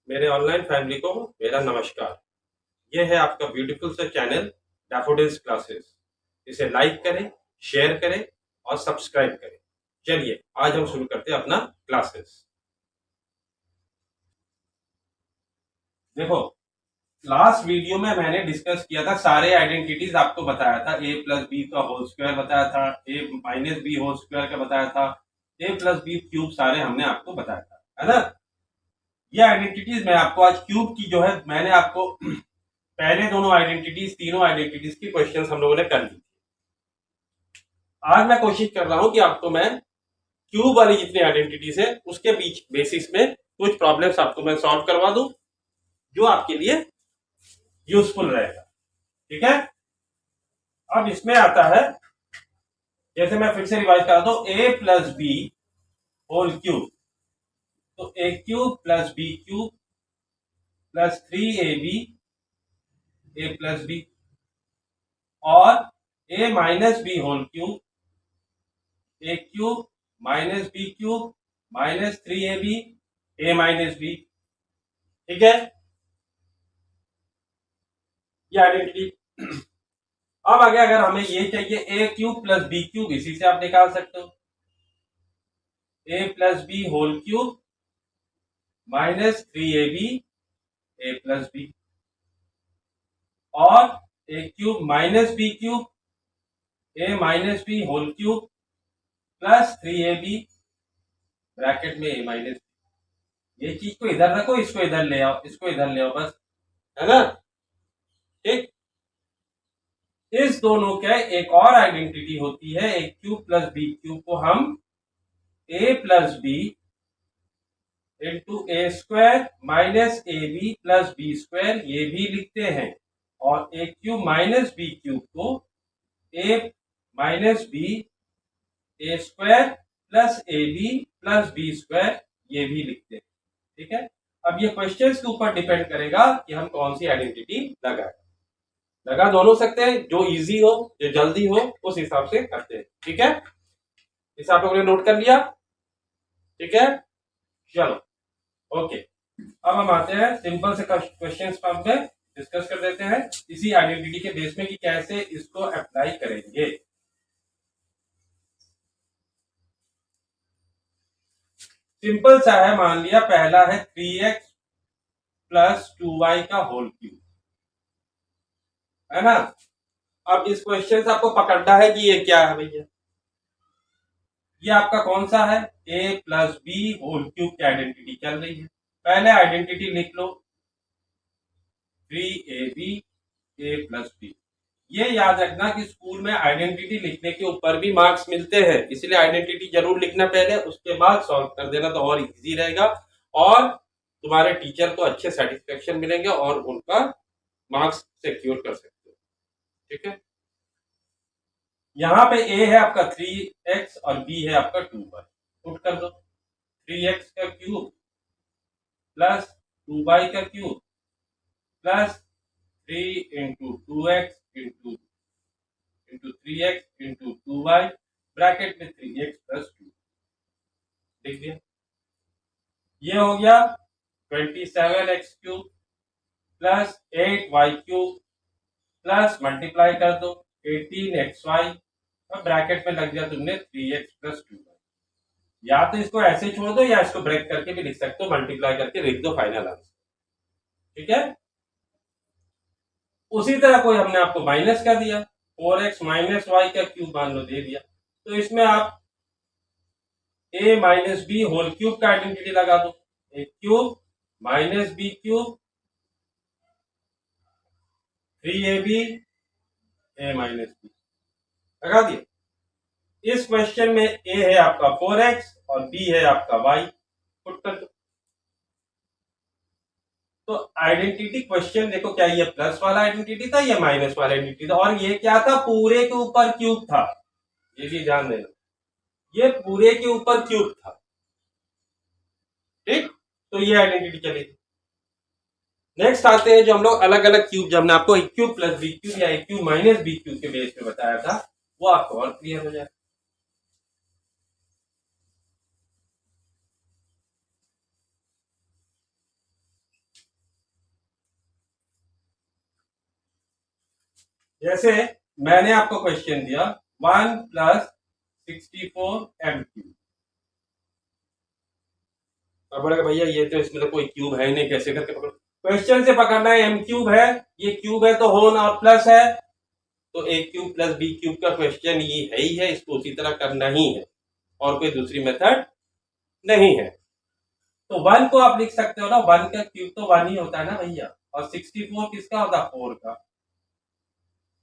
मेरे online family को मेरा नमस्कार। ये है आपका ब्यूटीफुल सा चैनल डैफोडिल्स क्लासेस। इसे लाइक करें, शेयर करें और सब्सक्राइब करें। चलिए आज हम शुरू करते हैं अपना क्लासेस। देखो, लास्ट वीडियो में मैंने डिस्कस किया था, सारे आइडेंटिटीज आपको बताया था। ए प्लस बी का होल स्क्वायर बताया था, ए माइनस बी होल स्क्वायर का बताया था, ए प्लस बी क्यूब, सारे हमने आपको बताया था, है ना। ये आइडेंटिटीज मैं आपको आज क्यूब की जो है, मैंने आपको पहले दोनों आइडेंटिटीज, तीनों आइडेंटिटीज की क्वेश्चंस हम लोगों ने कर ली। आज मैं कोशिश कर रहा हूं कि आपको मैं क्यूब वाली जितनी आइडेंटिटीज है उसके बीच बेसिस में कुछ प्रॉब्लम्स आपको मैं सॉल्व करवा दूं, जो आपके लिए यूजफुल रहेगा। ठीक है। अब इसमें आता है, जैसे मैं फिर से रिवाइज करा दूं, A plus B whole cube, तो A cube plus B cube plus 3ab A plus B, और A minus B whole cube, A cube minus B cube minus 3ab A minus B. ठीक है, ये identity. अब आगे अगर हमें ये चाहिए A cube plus B cube, इसी से आप निकाल सकते हो। A plus B whole cube minus 3ab A plus B, और A cube minus B cube A minus B whole cube plus 3ab bracket में ए माइनस बी। ये चीज को इधर रखो, इसको इधर ले आओ, इसको इधर ले आओ, बस, है ना। ठीक। इस दोनों का एक और आइडेंटिटी होती है, A cube plus B cube को हम A plus B into A square minus A B plus B square, ये भी लिखते हैं। और A cube minus B cube को A minus B A square plus A B plus B square, ये भी लिखते हैं। ठीक है। अब ये क्वेश्चन के ऊपर डिपेंड करेगा कि हम कौन सी आइडेंटिटी लगाए। लगा दोनों सकते हैं, जो इजी हो, जो जल्दी हो, उस हिसाब से करते हैं। ठीक है, इस आप लोगों ने नोट कर लिया। ठीक है, चलो ओके। अब हम आते हैं सिंपल से क्वेश्चन पे डिस्कस कर देते हैं इसी आइडेंटिटी के बेस में कि कैसे इसको अप्लाई करेंगे। सिंपल सा है, मान लिया पहला है 3x प्लस 2y का होल क्यूब, है ना। अब इस क्वेश्चन से आपको पकड़ना है कि ये क्या है भैया। ये आपका कौन सा है, a plus B whole cube की आइडेंटिटी चल रही है। पहले आइडेंटिटी लिख लो, 3ab a प्लस बी। ये याद रखना कि स्कूल में आइडेंटिटी लिखने के ऊपर भी मार्क्स मिलते हैं, इसलिए आइडेंटिटी जरूर लिखना पहले, उसके बाद सॉल्व कर देना तो और इजी रहेगा, और तुम्हारे टीचर को अच्छे सेटिस्फेक्शन मिलेंगे और उनका मार्क्स सिक्योर कर सकते हो। ठीक है, यहाँ पे a है आपका 3x और b है आपका 2y, पुट कर दो। 3x का क्यूब प्लस 2y का cube plus 3 into 2x into 3x into 2y, bracket में 3x प्लस 2। लिख दिया। ये हो गया 27x cube plus 8y cube plus multiply कर दो 18xy, और ब्रैकेट में लग गया तुमने 3x प्लस 2y। या तो इसको ऐसे छोड़ दो या इसको ब्रेक करके भी लिख सकते हो, मल्टीप्लाई करके लिख दो फाइनल आंसर। ठीक है, उसी तरह कोई हमने आपको माइनस कर दिया, 4x माइनस वाई का क्यूब मान लो दे दिया, तो इसमें आप a minus B whole cube का आइडेंटिटी लगा दो, A cube minus B cube 3ab a minus B लगा दिया। इस क्वेश्चन में a है आपका 4x और b है आपका y, पुट कर दो। तो आइडेंटिटी क्वेश्चन देखो, क्या ये प्लस वाला आइडेंटिटी था, ये माइनस वाला आइडेंटिटी था, और ये क्या था, पूरे के ऊपर क्यूब था। ये भी ध्यान देना, ये पूरे के ऊपर क्यूब था। ठीक, तो ये आइडेंटिटी चलेगी। नेक्स्ट आते हैं जो हम लोग अलग अलग क्यूब, जब हमने आपको एक क्यूब प्लस बी क्यूब या एक क्यूब माइनस बी क्यूब के बेस पे बताया था, वो आपको और क्लियर हो जाए। जैसे मैंने आपको क्वेश्चन दिया 1 + 64 m क्यूब। अब बोलेगा भैया ये तो इसमें तो कोई क्यूब है ही नहीं, कैसे करके पकड़ो? क्वेश्चन से पकड़ना है, m क्यूब है, ये क्यूब है तो होल और प्लस है, तो a cube plus b cube का क्वेश्चन ये है ही है, इसको उसी तरह करना ही है और कोई दूसरी मेथड नहीं है। तो 1 को आप लिख सकते हो ना, 1 का क्यूब तो 1 ही होता है ना भैया, और 64 किसका होता है? 4 का।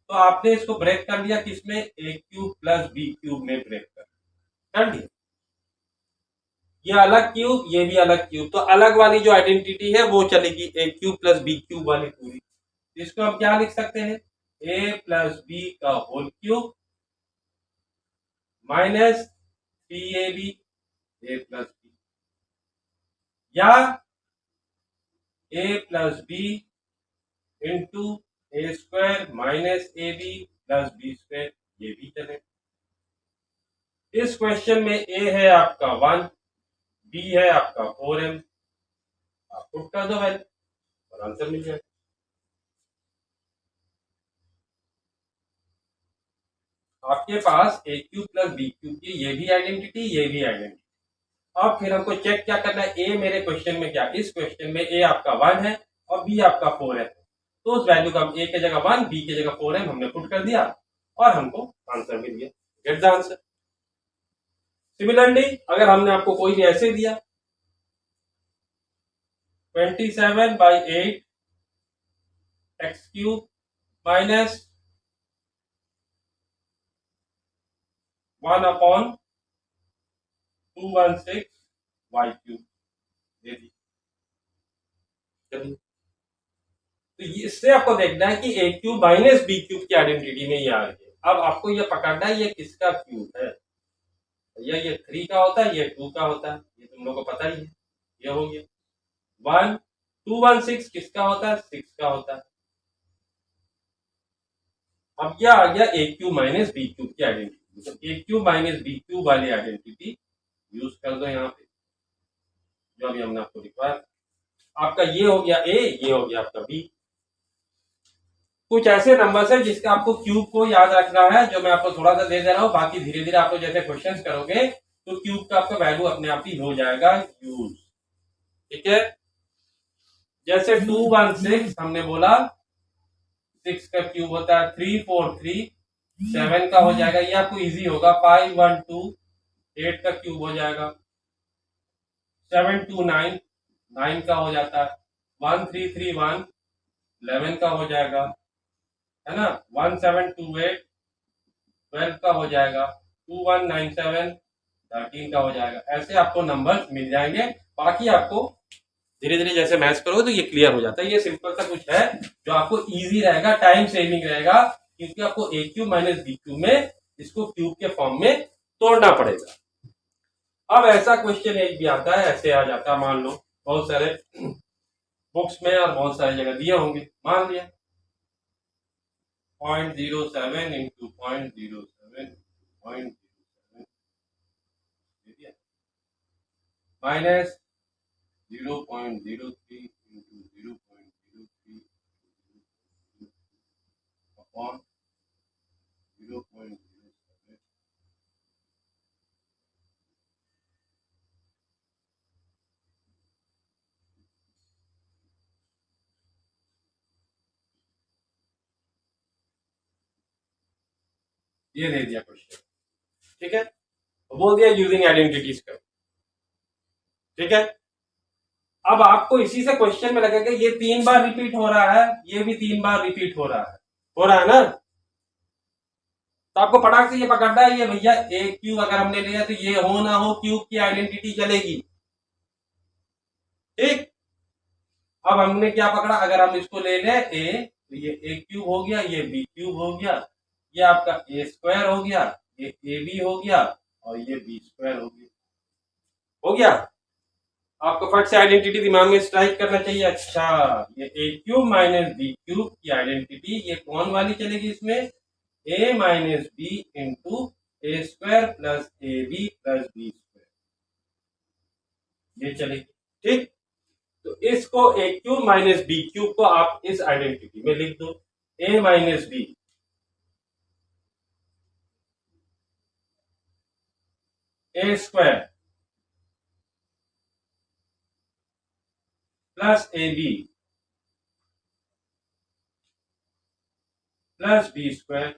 तो आपने इसको ब्रेक कर लिया किसमें? a cube plus b cube में ब्रेक कर दिया। ये अलग क्यूब, ये भी अलग क्यूब, तो अलग वाली जो आइडेंटिटी है वो चलेगी, a cube plus b cube वाली पूरी। इसको हम क्या लिख सकते हैं? a प्लस b का whole cube minus 3ab a plus b, या a plus b into A square minus A B plus B square, ये भी चले। इस क्वेश्चन में a है आपका 1, b है आपका 4m, आप पुट कर दो वैल्यू और आंसर मिल जाएगा। आपके पास a cube plus B cube की ये भी आइडेंटिटी, ये भी आइडेंटिटी। अब फिर हमको चेक क्या करना है? a मेरे क्वेश्चन में क्या, इस क्वेश्चन में a आपका 1 है और b आपका 4 है, तो उस वैल्यू का हम a की जगह 1, b की जगह 4m हमने पुट कर दिया और हमको आंसर मिल गया। Get the answer. सिमिलरली अगर हमने आपको कोई भी ऐसे दिया 27/8 X cube minus 1/216 Y cube दे दी। चलिए, तो इससे आपको देखना है कि A cube minus B cube की आइडेंटिटी में ये आ रही है। अब आपको ये पकड़ना है ये किसका क्यूब है। भैया ये 3 का होता है, ये 2 का होता है, ये तुम लोगों को पता ही है। ये हो गया 1216 किसका होता है? 6 का होता है। अब क्या आ गया? ए क्यूब माइनस बी क्यूब की आइडेंटिटी, तो A cube minus B cube वाली आइडेंटिटी यूज कर दो यहाँ पे, जो अभी हमने आपको दिखाया। आपका ये हो गया ए, ये हो गया आपका बी। कुछ ऐसे नंबर्स है जिसका आपको क्यूब को याद रखना है, जो मैं आपको थोड़ा सा दे दे रहा हूँ, बाकी धीरे धीरे आपको जैसे क्वेश्चंस करोगे तो क्यूब का आपका वैल्यू अपने आप ही हो जाएगा यूज। ठीक है, जैसे 216 हमने बोला 6 का क्यूब होता है 343, 7 का हो जाएगा, ये आपको इजी होगा। 512 8 का क्यूब हो जाएगा, 729 9 का हो जाता है, 1331 11 का हो जाएगा, है ना, 1728 12 का हो जाएगा, 2197 13 का हो जाएगा। ऐसे आपको नंबर्स मिल जाएंगे। बाकी आपको धीरे धीरे जैसे मैच करोगे तो ये क्लियर हो जाता है। ये सिंपल सा कुछ है जो आपको इजी रहेगा, टाइम सेविंग रहेगा, क्योंकि आपको ए क्यूब माइनस बी क्यूब में इसको क्यूब के फॉर्म में तोड़ना पड़ेगा। अब ऐसा क्वेश्चन एक भी आता है, ऐसे आ जाता है, मान लो बहुत सारे बुक्स में और बहुत सारी जगह दिए होंगे, मान लिया 0.07 इंटू 0.07 माइनस 0.03 इंटू 0.03 अपॉन 0.07। ये दे दिया क्वेश्चन, ठीक है, बोल दिया यूजिंग आइडेंटिटीज का। ठीक है, अब आपको इसी से क्वेश्चन में लगेगा ये 3 बार रिपीट हो रहा है, ये भी 3 बार रिपीट हो रहा है ना, तो आपको फटाक से ये पकड़ना है, ये भैया ए क्यूब अगर हमने लिया तो ये हो ना हो क्यूब की आइडेंटिटी चलेगी। ठीक, अब हमने क्या पकड़ा? अगर हम इसको ले लें ए, तो ये ए क्यूब हो गया, ये बी क्यूब हो गया, ये आपका ए स्क्वायर हो गया, ये ए बी हो गया और ये बी स्क्वायर हो गया। आपको फट से आइडेंटिटी दिमाग में स्ट्राइक करना चाहिए। अच्छा, ये A cube minus B cube की आइडेंटिटी ये कौन वाली चलेगी? इसमें A minus B into A square plus A B plus B square, ये चलेगी। ठीक, तो इसको A cube minus B cube को आप इस आइडेंटिटी में लिख दो, A minus B A square plus A B plus B square.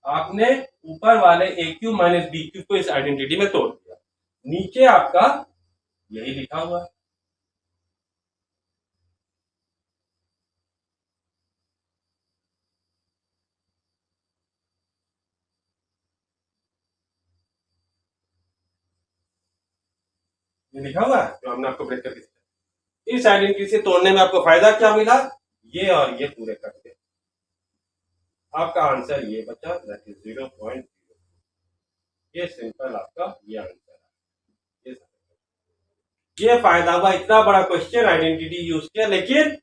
आपने ऊपर वाले A cube minus B cube को इस आइडेंटिटी में तोड़ दिया, नीचे आपका यही लिखा हुआ है। ये लिखा हुआ है जो हमने आपको ब्रेक करके दिया। इस आइडेंटिटी से तोड़ने में आपको फायदा क्या मिला, ये और ये पूरे करके आपका आंसर ये बचा, दैट इज 0.0। ये सिंपल आपका ये आंसर है। ये फायदा हुआ, इतना बड़ा क्वेश्चन आइडेंटिटी यूज किया, लेकिन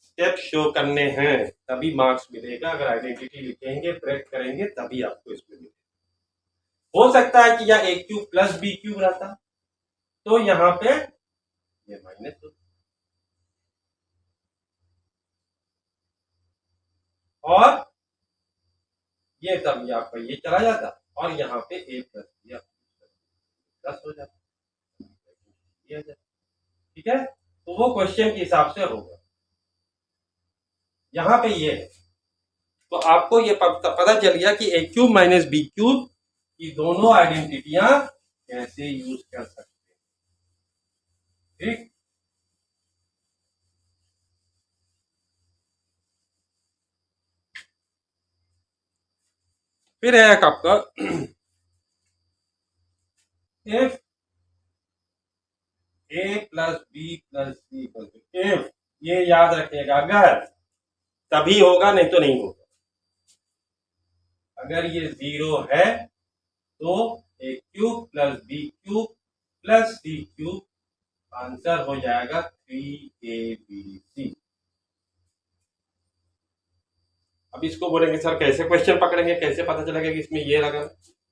स्टेप शो करने हैं तभी मार्क्स मिलेगा। अगर आइडेंटिटी लिखेंगे ब्रेक करेंगे तभी आपको इसमें मिलेगा। हो सकता है कि या ए क्यूब प्लस बी क्यूब रहता तो यहां पे ये माइनस हो, और ये तब ये आपका ये चला जाता और यहाँ पे ए प्लस प्लस हो जाता। ठीक है, तो वो क्वेश्चन के हिसाब से होगा। यहाँ पे ये है तो आपको ये पता चल गया कि A cube minus B cube की दोनों आइडेंटिटियां कैसे यूज कर सकते हैं। ठीक, फिर है एक आपका if A plus B plus C equal to, if ये याद रखिएगा, अगर तभी होगा नहीं तो नहीं होगा। अगर ये 0 है तो A cube plus B cube plus C cube answer हो जाएगा 3abc। अब इसको बोलेंगे सर कैसे क्वेश्चन पकड़ेंगे, कैसे पता चलेगा कि इसमें ये लगा।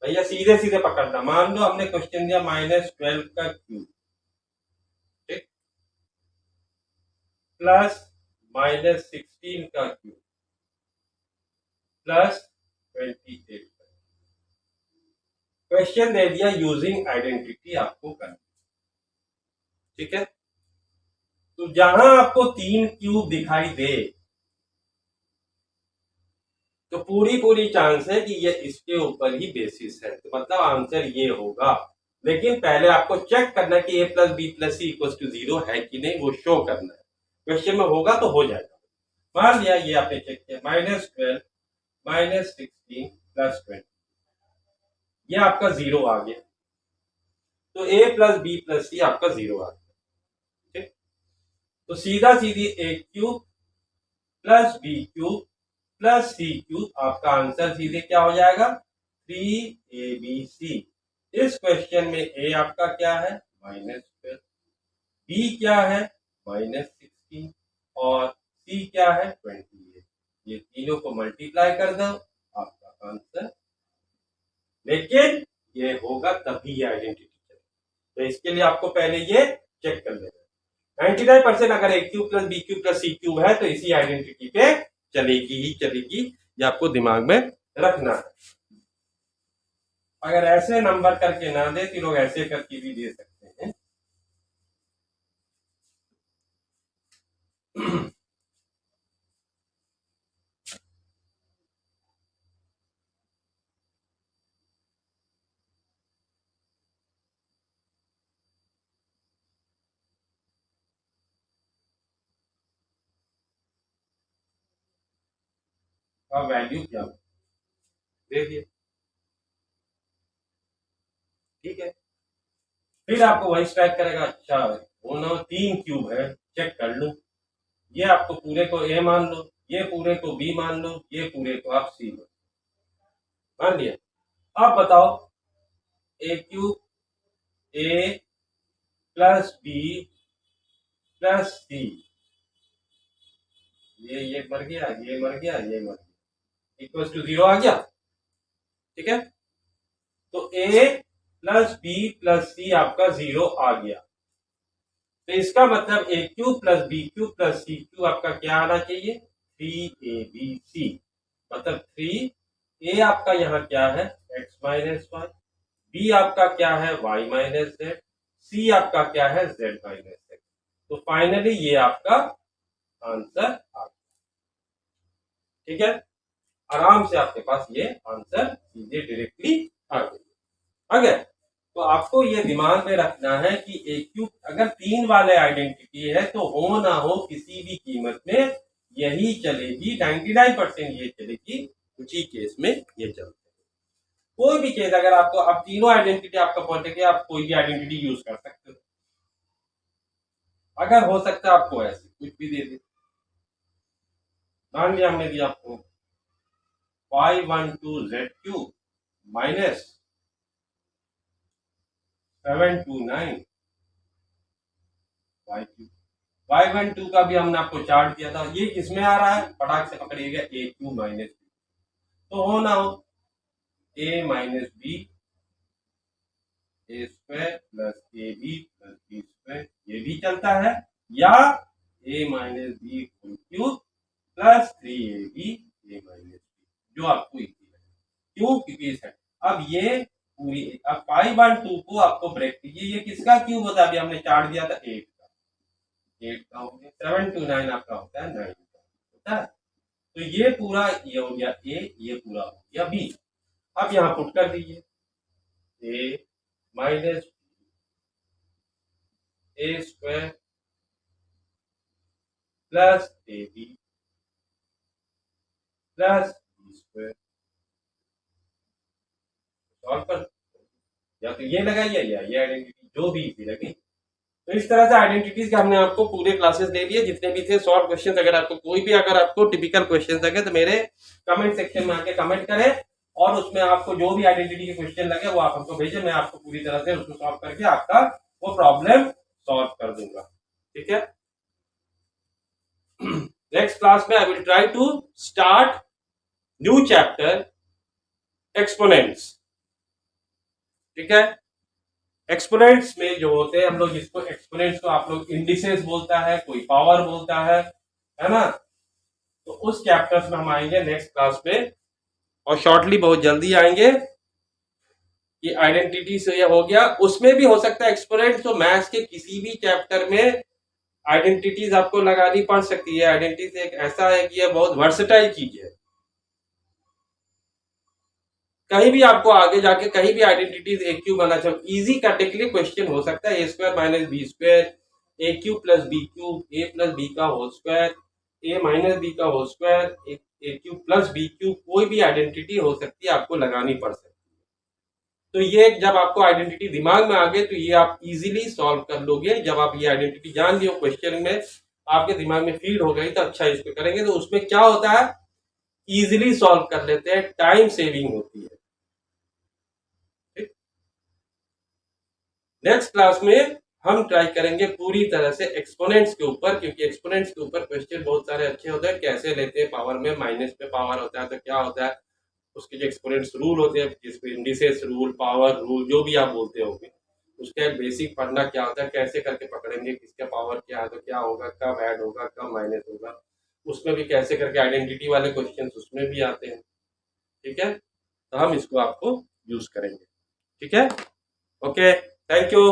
भैया सीधे सीधे पकड़ना। मान लो हमने क्वेश्चन दिया -12 का क्यूब, ठीक, प्लस -16 का क्यूब प्लस 28। क्वेश्चन दे दिया यूजिंग आइडेंटिटी आपको करना, ठीक है। तो जहां आपको 3 क्यूब दिखाई दे तो पूरी चांस है कि ये इसके ऊपर ही बेसिस है, तो मतलब आंसर ये होगा। लेकिन पहले आपको चेक करना है कि A plus B plus C equal to 0 है कि नहीं, वो शो करना है। क्वेश्चन में होगा तो हो जाएगा। मान लिया ये आपने चेक किया, -12 -16 प्लस 20, ये आपका 0 आ गया, तो A plus B plus C आपका 0 आ गया। ठीक, तो सीधा सीधी A cube plus B cube plus C cube, आपका आंसर सीधे क्या हो जाएगा 3abc। इस क्वेश्चन में ए आपका क्या है -12, बी क्या है -16 और सी क्या है 28। ये तीनों को मल्टीप्लाई कर दो, आपका आंसर। लेकिन ये होगा तभी ये आइडेंटिटी चलेगी, तो इसके लिए आपको पहले ये चेक कर लेना। 99% अगर A cube plus B cube plus C cube है तो इसी आइडेंटिटी पे चलेगी ही चलेगी, ये आपको दिमाग में रखना है। अगर ऐसे नंबर करके ना दे तो लोग ऐसे करके भी दे सकते हैं। का वैल्यू क्या दे दिए, ठीक है। फिर आपको वही स्ट्राइक करेगा, अच्छा वो ना 3 क्यूब है, चेक कर लूं। ये आपको पूरे को ए मान लो, ये पूरे को बी मान लो, ये पूरे को आप सी मान लिया। अब बताओ ए क्यूब ए प्लस बी प्लस सी, ये मर गया, ये मर गया, ये मर गया, इक्वल टू 0 आ गया, ठीक है। तो A plus B plus C आपका 0 आ गया, तो इसका मतलब A cube plus B cube plus C cube आपका क्या आना चाहिए 3abc, मतलब 3 ए आपका यहाँ क्या है x माइनस वाई, बी आपका क्या है y माइनस जेड, सी आपका क्या है z माइनस एक्स। तो फाइनली ये आपका आंसर आ गया। ठीक है, आराम से आपके पास ये आंसर सीधे डायरेक्टली आ गया। अगर तो आपको ये दिमाग में रखना है कि ए क्यूब अगर 3 वाले आइडेंटिटी है तो हो ना हो किसी भी कीमत में यही चलेगी, 99% ये चलेगी, कुछ ही केस में ये चलता है। कोई भी केस अगर आपको अब तीनों आइडेंटिटी आपका पॉइंट है कि आप कोई भी आइडेंटिटी यूज कर सकते हो। अगर हो सकता है आपको ऐसे कुछ भी दे दे, मान लिया हमने दिया आपको y12z³ माइनस 729 y12 का भी हमने आपको चार्ट दिया था, ये किसमें आ रहा है, फटाक से पकड़िएगा, a³ माइनस बी। तो हो ना हो a minus B A square plus A B plus B square, ये भी चलता है, या a minus B whole cube plus 3ab a minus B, जो आपको इजी है। क्यों, क्योंकि है अब ये पूरी, अब 5/2 को आपको ब्रेक कीजिए, ये किसका क्यूब होता है, अभी हमने चार्ट दिया था 8 का, 8 का हो गया, 7 to 9 आपका होता है 9 का होता है। तो ये पूरा ये हो गया ए, ये पूरा हो गया बी। अब यहाँ पुट कर दीजिए A minus A square plus A B plus B square, solve कर, या तो ये लगाइए या ये आइडेंटिटी, जो भी इजी लगे। तो इस तरह से आइडेंटिटीज के हमने आपको पूरे क्लासेस दे दिए, जितने भी थे शॉर्ट क्वेश्चंस। अगर आपको कोई भी अगर आपको टिपिकल क्वेश्चंस लगे तो मेरे कमेंट सेक्शन में आके कमेंट करें, और उसमें आपको जो भी आइडेंटिटी के क्वेश्चन लगे वो आप हमको भेजें, मैं आपको पूरी तरह से उसको सॉल्व करके आपका वो प्रॉब्लम सॉल्व कर दूंगा। ठीक है, नेक्स्ट क्लास में I will try to start new chapter exponents. ठीक है, एक्सपोनेंट्स में जो होते हैं हम लोग, जिसको एक्सपोनेंट्स को आप लोग इंडिसेस बोलता है, कोई पावर बोलता है ना। तो उस चैप्टर्स में हम आएंगे नेक्स्ट क्लास में, और शॉर्टली बहुत जल्दी आएंगे। कि आइडेंटिटी से ये हो गया, उसमें भी हो सकता है एक्सपोनेंट, तो मैथ्स के किसी भी चैप्टर में आइडेंटिटीज आपको लगानी पड़ सकती है। आइडेंटिटी एक ऐसा है कि यह बहुत वर्सेटाइल चीज है, कहीं भी आपको आगे जाके कहीं भी आइडेंटिटीज ए क्यूब बना चाहिए, इजी कैटेगरी क्वेश्चन हो सकता है, ए स्क्वायर माइनस बी स्क्वायर, ए क्यूब प्लस बी क्यूब, ए प्लस बी का होल स्क्वायर, ए माइनस बी का होल स्क्वायर, ए क्यूब प्लस बी क्यूब, कोई भी आइडेंटिटी हो सकती है, आपको लगानी पड़ सकती है। तो ये जब आपको आइडेंटिटी दिमाग में आ गए तो ये आप इजीली सॉल्व कर लोगे। जब आप ये आइडेंटिटी जान लियो, क्वेश्चन में आपके दिमाग में फीड हो गई, तो अच्छा इसको करेंगे। तो उसमें क्या होता है, इजीली सॉल्व कर लेते हैं, टाइम सेविंग होती है। नेक्स्ट क्लास में हम ट्राई करेंगे पूरी तरह से एक्सपोनेंट्स के ऊपर, क्योंकि एक्सपोनेंट्स के ऊपर क्वेश्चन बहुत सारे अच्छे होते हैं। कैसे लेते हैं पावर में, माइनस में पावर होता है तो क्या होता है, उसके जो एक्सपोनेंट्स रूल होते हैं, जिसको इंडिसेस रूल, पावर रूल, जो भी आप बोलते होंगे, उसका एक बेसिक पढ़ना क्या होता है, कैसे करके पकड़ेंगे, किसका पावर क्या है तो क्या होगा, कब ऐड होगा, कब माइनस होगा, उसमें भी कैसे करके आइडेंटिटी वाले क्वेश्चन उसमें भी आते हैं। ठीक है, तो हम इसको आपको यूज करेंगे। ठीक है, ओके, थैंक यू।